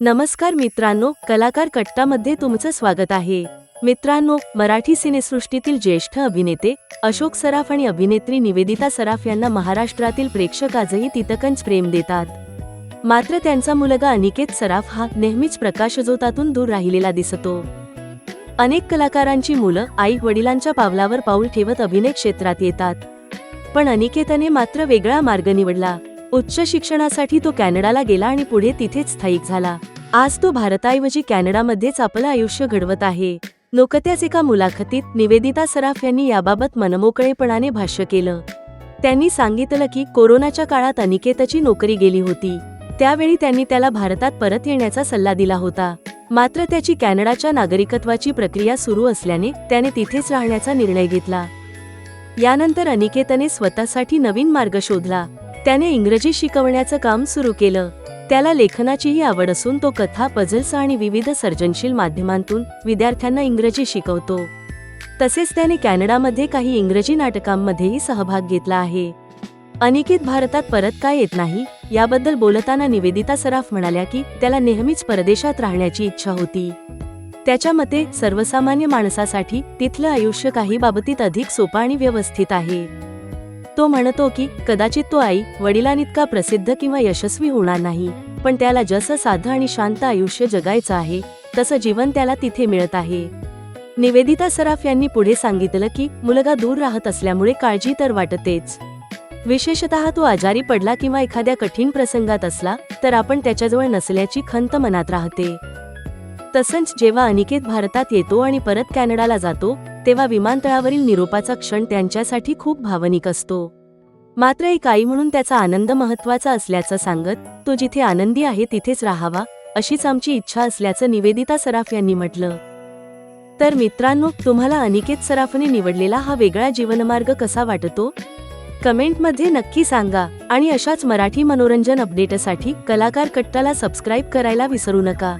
नमस्कार मित्रांनो, कलाकार कट्टामध्ये तुमचं स्वागत आहे। मित्रांनो, मराठी सिनेसृष्टीतील ज्येष्ठ अभिनेते अशोक सराफ आणि अभिनेत्री निवेदिता सराफ यांना महाराष्ट्रातील प्रेक्षक आजही तितकंच प्रेम देतात। मात्र त्यांचा मुलगा अनिकेत सराफ हा नेहमीच प्रकाशझोतातून दूर राहिलेला दिसतो। अनेक कलाकारांची मुलं आई वडिलांच्या पावलावर पाऊल ठेवत अभिनय क्षेत्रात येतात, पण अनिकेतने मात्र वेगळा मार्ग निवडला। उच्च शिक्षणासाठी तो कॅनडाला गेला आणि पुढे तिथेच स्थायिक झाला। आज तो भारताऐवजी कॅनडामध्येच आपलं आयुष्य घडवत आहे। नुकत्याच एका मुलाखतीत निवेदिता सराफ यांनी याबाबत मनमोकळेपणाने भाष्य केलं। त्यांनी सांगितलं की कोरोनाच्या काळात अनिकेतची नोकरी गेली होती, त्यावेळी त्यांनी त्याला भारतात परत येण्याचा सल्ला दिला होता। मात्र त्याची कॅनडाच्या नागरिकत्वाची प्रक्रिया सुरू असल्याने त्याने तिथेच राहण्याचा निर्णय घेतला। यानंतर अनिकेतने स्वतःसाठी नवीन मार्ग शोधला। त्याने इंग्रजी शिकवण्याचं काम सुरू केलं। त्याला लेखनाचीही आवड असून तो कथा, पझल्स आणि विविध सर्जनशील माध्यमांतून विद्यार्थ्यांना इंग्रजी शिकवतो। तसेच त्याने कॅनडामध्ये काही इंग्रजी नाटकांमध्येही सहभाग घेतला आहे। अनिकेत भारतात परत का येत नाही याबद्दल बोलताना निवेदिता सराफ म्हणाल्या की त्याला नेहमीच परदेशात राहण्याची इच्छा होती। त्याच्या मते सर्वसामान्य माणसासाठी तिथलं आयुष्य काही बाबतीत अधिक सोपं आणि व्यवस्थित आहे। तो म्हणतो की कदाचित तो आई वडिलांइतका प्रसिद्ध किंवा यशस्वी होणार नाही, पण त्याला जसं साधं आणि शांत आयुष्य जगायचं आहे तसं जीवन त्याला तिथे मिळत आहे। निवेदिता सराफ यांनी पुढे सांगितलं की मुलगा दूर राहत असल्यामुळे काळजी तर वाटतेच, विशेषतः तो आजारी पडला किंवा एखाद्या कठीण प्रसंगात असला तर आपण त्याच्याजवळ नसल्याची खंत मनात राहते। तसंच जेव्हा अनिकेत भारतात येतो आणि परत कॅनडाला जातो तेव्हा विमानतळावरील निरोपाचा क्षण त्यांच्यासाठी खूप भावनिक असतो। मात्र एक आई म्हणून त्याचा आनंद महत्त्वाचा असल्याचं सांगत तो जिथे आनंदी आहे तिथेच राहावा अशीच आमची इच्छा असल्याचं निवेदिता सराफ यांनी म्हटलं। तर मित्रांनो, तुम्हाला अनिकेत सराफने निवडलेला हा वेगळा जीवनमार्ग कसा वाटतो? कमेंटमध्ये नक्की सांगा आणि अशाच मराठी मनोरंजन अपडेटसाठी कलाकार कट्टाला सबस्क्राईब करायला विसरू नका।